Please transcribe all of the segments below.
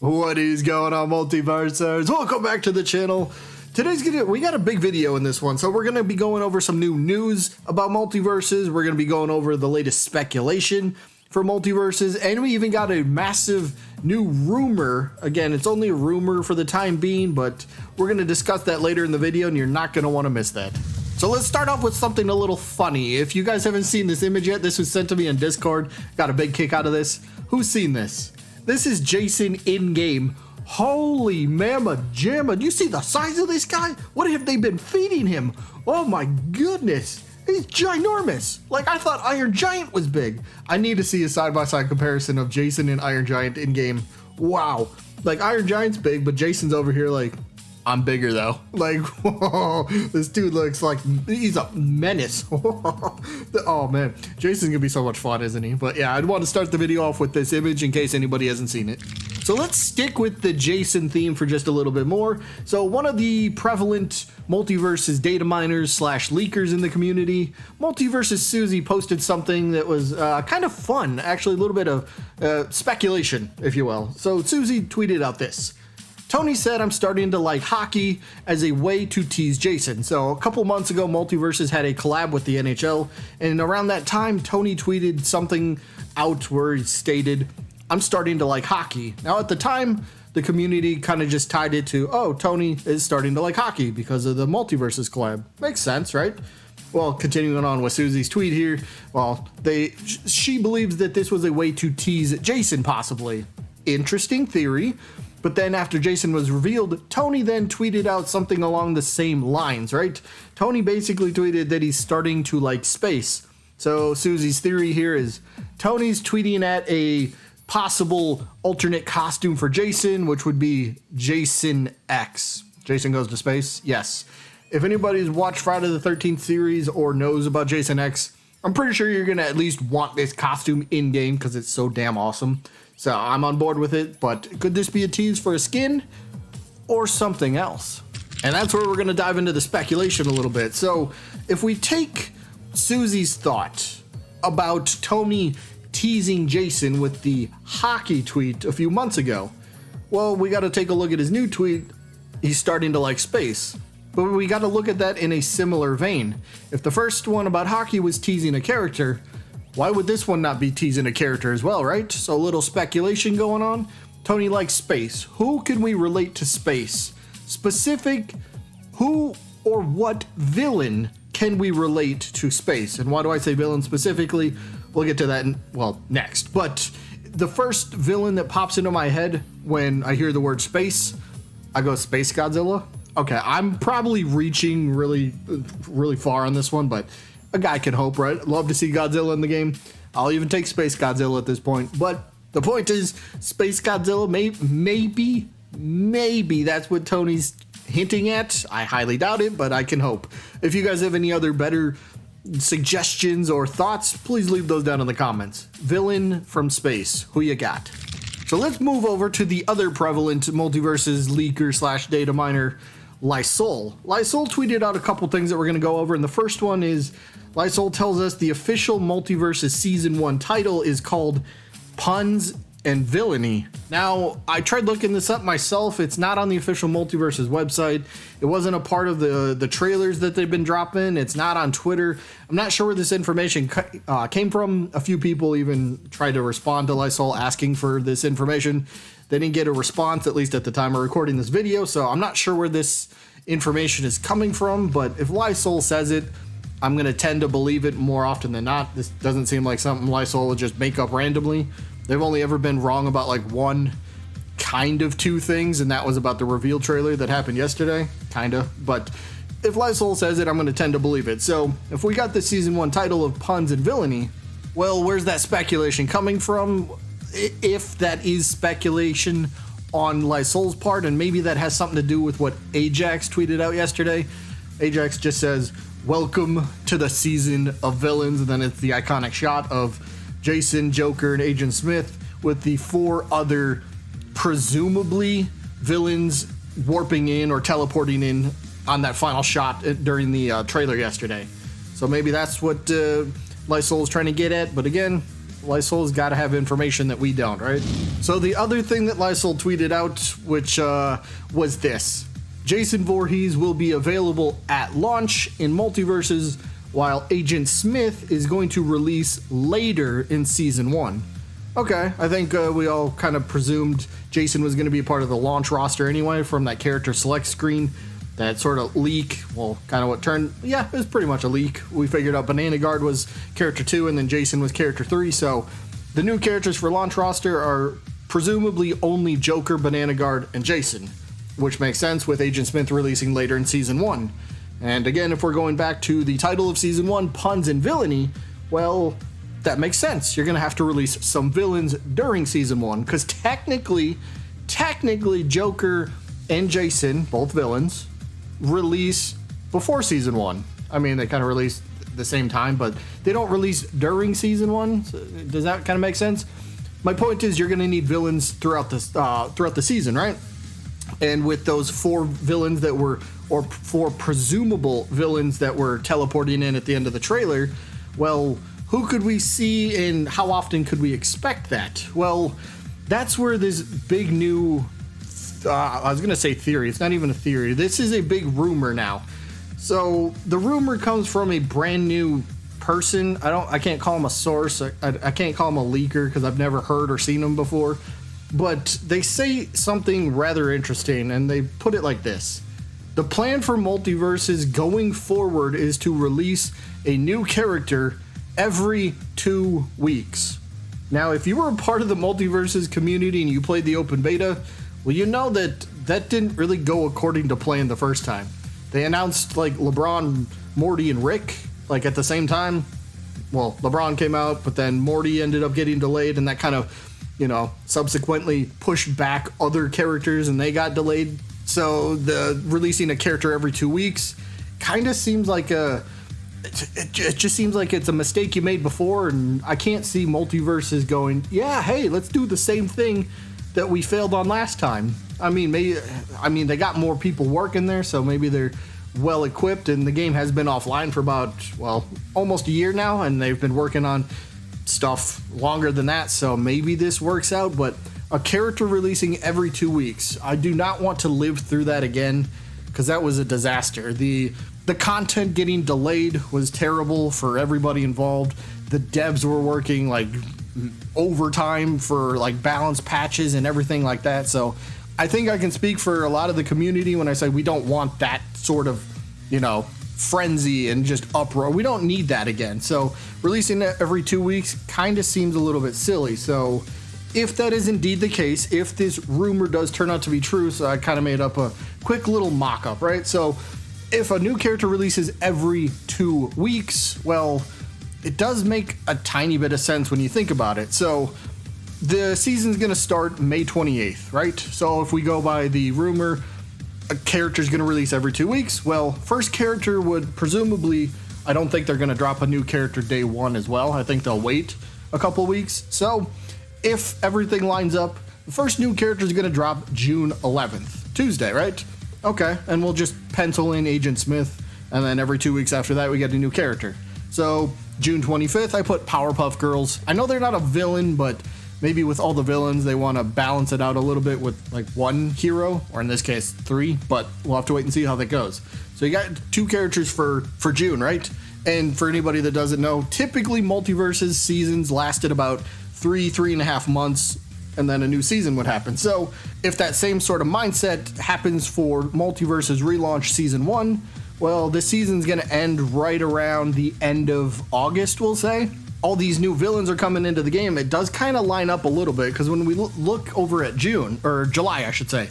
What is going on, Multiversers? Welcome back to the channel. We got a big video in this one, so we're gonna be going over some new news about Multiverses. We're gonna be going over the latest speculation for Multiverses, and we even got a massive new rumor. Again, it's only a rumor for the time being, but we're gonna discuss that later in the video, and you're not gonna want to miss that. So let's start off with something a little funny. If you guys haven't seen this image yet, this was sent to me on Discord. Got a big kick out of this. Who's seen this? This is Jason in-game. Holy mama jamma. Do you see the size of this guy? What have they been feeding him? Oh my goodness. He's ginormous. Like, I thought Iron Giant was big. I need to see a side-by-side comparison of Jason and Iron Giant in-game. Wow. Like, Iron Giant's big, but Jason's over here like, I'm bigger though. Like, whoa, this dude looks like he's a menace. Oh man, Jason's gonna be so much fun, isn't he? But yeah, I'd want to start the video off with this image in case anybody hasn't seen it. So let's stick with the Jason theme for just a little bit more. So one of the prevalent Multiverses data miners / leakers in the community, Multiversus Susie, posted something that was kind of fun, actually a little bit of speculation, if you will. So Susie tweeted out this. Tony said, I'm starting to like hockey as a way to tease Jason. So a couple months ago, Multiverses had a collab with the NHL, and around that time, Tony tweeted something out where he stated, I'm starting to like hockey. Now at the time, the community kind of just tied it to, oh, Tony is starting to like hockey because of the Multiverses collab. Makes sense, right? Well, continuing on with Susie's tweet here, well, she believes that this was a way to tease Jason possibly. Interesting theory. But then after Jason was revealed, Tony then tweeted out something along the same lines, right? Tony basically tweeted that he's starting to like space. So Susie's theory here is Tony's tweeting at a possible alternate costume for Jason, which would be Jason X. Jason goes to space? Yes. If anybody's watched Friday the 13th series or knows about Jason X, I'm pretty sure you're going to at least want this costume in-game because it's so damn awesome. So I'm on board with it, but could this be a tease for a skin or something else? And that's where we're going to dive into the speculation a little bit. So if we take Susie's thought about Tony teasing Jason with the hockey tweet a few months ago, well, we got to take a look at his new tweet. He's starting to like space. But we got to look at that in a similar vein. If the first one about hockey was teasing a character, why would this one not be teasing a character as well, right? So a little speculation going on. Tony likes space. Who can we relate to space? Specific, who or what villain can we relate to space? And why do I say villain specifically? We'll get to that next. But the first villain that pops into my head when I hear the word space, I go Space Godzilla. Okay, I'm probably reaching really far on this one, but a guy can hope, right? Love to see Godzilla in the game. I'll even take Space Godzilla at this point. But the point is, Space Godzilla, maybe that's what Tony's hinting at. I highly doubt it, but I can hope. If you guys have any other better suggestions or thoughts, please leave those down in the comments. Villain from space, who you got? So let's move over to the other prevalent Multiverses leaker / data miner, Lysol. Lysol tweeted out a couple things that we're going to go over, and the first one is Lysol tells us the official Multiverses Season 1 title is called Puns and Villainy. Now, I tried looking this up myself. It's not on the official Multiverses website. It wasn't a part of the trailers that they've been dropping. It's not on Twitter. I'm not sure where this information came from. A few people even tried to respond to Lysol asking for this information. They didn't get a response, at least at the time of recording this video, so I'm not sure where this information is coming from, but if Lysol says it, I'm going to tend to believe it more often than not. This doesn't seem like something Lysol would just make up randomly. They've only ever been wrong about like one, kind of two things, and that was about the reveal trailer that happened yesterday, kinda. But if Lysol says it, I'm going to tend to believe it. So if we got the Season 1 title of Puns and Villainy, well, where's that speculation coming from? If that is speculation on Lysol's part, and maybe that has something to do with what Ajax tweeted out yesterday. Ajax just says, welcome to the season of villains, and then it's the iconic shot of Jason, Joker, and Agent Smith with the 4 other presumably villains warping in or teleporting in on that final shot during the trailer yesterday. So maybe that's what Lysol is trying to get at, but again, Lysol's got to have information that we don't, right? So the other thing that Lysol tweeted out, which was this. Jason Voorhees will be available at launch in Multiverses, while Agent Smith is going to release later in Season 1. Okay, I think we all kind of presumed Jason was going to be a part of the launch roster anyway from that character select screen. That sort of leak, well, kind of what turned, yeah, it was pretty much a leak. We figured out Banana Guard was character 2 and then Jason was character 3, so the new characters for launch roster are presumably only Joker, Banana Guard, and Jason, which makes sense with Agent Smith releasing later in Season 1. And again, if we're going back to the title of Season 1, Puns and Villainy, well, that makes sense. You're going to have to release some villains during Season 1, because technically, Joker and Jason, both villains, release before Season 1. I mean, they kind of release the same time, but they don't release during Season 1. So does that kind of make sense? My point is you're going to need villains throughout the season, right? And with those 4 villains that were, or 4 presumable villains that were teleporting in at the end of the trailer, well, who could we see and how often could we expect that? Well, that's where this big new I was going to say theory. It's not even a theory. This is a big rumor now. So the rumor comes from a brand new person. I can't call him a source. I can't call him a leaker because I've never heard or seen him before. But they say something rather interesting, and they put it like this. The plan for Multiverses going forward is to release a new character every 2 weeks. Now, if you were a part of the Multiverses community and you played the open beta, well, you know that didn't really go according to plan the first time. They announced like LeBron, Morty, and Rick like at the same time. Well, LeBron came out, but then Morty ended up getting delayed, and that kind of, subsequently pushed back other characters, and they got delayed. So the releasing a character every 2 weeks kind of seems like it just seems like it's a mistake you made before, and I can't see Multiverses going, yeah, hey, let's do the same thing that we failed on last time. I mean, they got more people working there, so maybe they're well equipped, and the game has been offline for about, well, almost a year now, and they've been working on stuff longer than that, so maybe this works out. But a character releasing every 2 weeks, I do not want to live through that again, because that was a disaster. The content getting delayed was terrible for everybody involved. The devs were working like overtime for like balance patches and everything like that. So I think I can speak for a lot of the community when I say we don't want that sort of, frenzy and just uproar. We don't need that again. So releasing it every 2 weeks kind of seems a little bit silly. So if that is indeed the case, if this rumor does turn out to be true, so I kind of made up a quick little mock-up, right? So if a new character releases every 2 weeks, well, it does make a tiny bit of sense when you think about it. So the season's going to start May 28th, right? So if we go by the rumor, a character's going to release every 2 weeks. Well, first character would presumably, I don't think they're going to drop a new character day 1 as well. I think they'll wait a couple weeks. So if everything lines up, the first new character is going to drop June 11th, Tuesday, right? Okay, and we'll just pencil in Agent Smith, and then every 2 weeks after that, we get a new character. So June 25th, I put Powerpuff Girls. I know they're not a villain, but maybe with all the villains, they want to balance it out a little bit with like 1 hero, or in this case, 3, but we'll have to wait and see how that goes. So you got 2 characters for June, right? And for anybody that doesn't know, typically Multiverses seasons lasted about 3.5 months, and then a new season would happen. So if that same sort of mindset happens for Multiverses relaunch season 1, well, this season's going to end right around the end of August, we'll say. All these new villains are coming into the game. It does kind of line up a little bit, because when we look over at July, I should say,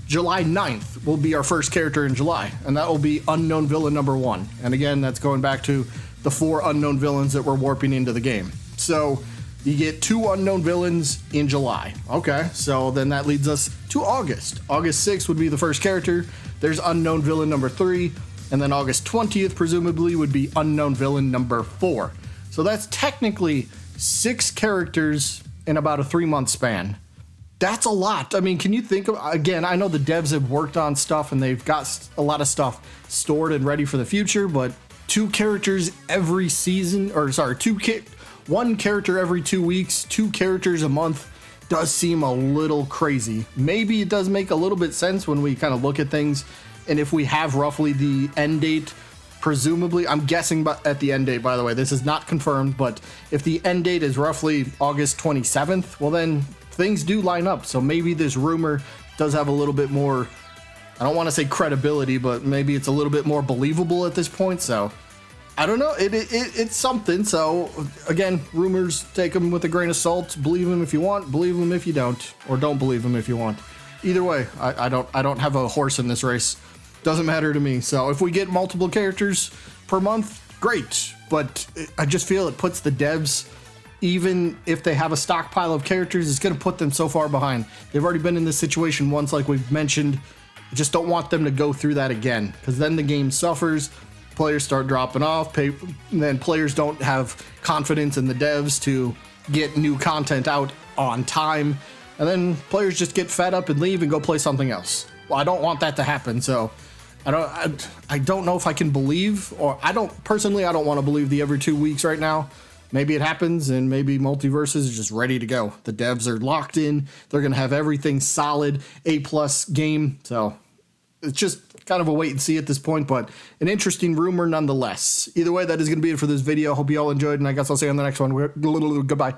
July 9th will be our first character in July, and that will be Unknown Villain number 1. And again, that's going back to the 4 unknown villains that we're warping into the game. So you get 2 unknown villains in July. Okay, so then that leads us to August. August 6th would be the first character. There's Unknown Villain number 3, and then August 20th presumably would be Unknown Villain number 4. So that's technically 6 characters in about a 3-month span. That's a lot. I mean, can you think of, again, I know the devs have worked on stuff and they've got a lot of stuff stored and ready for the future, but 2 characters every season, or sorry, one character every 2 weeks, 2 characters a month does seem a little crazy. Maybe it does make a little bit sense when we kind of look at things, and if we have roughly the end date, presumably, I'm guessing at the end date, by the way, this is not confirmed, but if the end date is roughly August 27th, well then things do line up. So maybe this rumor does have a little bit more, I don't want to say credibility, but maybe it's a little bit more believable at this point. So I don't know, it's something. So again, rumors, take them with a grain of salt. Believe them if you want, believe them if you don't, or don't believe them if you want. Either way, I don't have a horse in this race. Doesn't matter to me. So if we get multiple characters per month, great. But I just feel it puts the devs, even if they have a stockpile of characters, it's going to put them so far behind. They've already been in this situation once, like we've mentioned. I just don't want them to go through that again, because then the game suffers. Players start dropping off. And then players don't have confidence in the devs to get new content out on time. And then players just get fed up and leave and go play something else. Well, I don't want that to happen, so I don't know if I can believe, or I don't want to believe the every 2 weeks right now. Maybe it happens, and maybe Multiversus is just ready to go. The devs are locked in. They're going to have everything solid, A+ game. So it's just kind of a wait and see at this point, but an interesting rumor nonetheless. Either way, that is going to be it for this video. Hope you all enjoyed, and I guess I'll see you on the next one. Goodbye.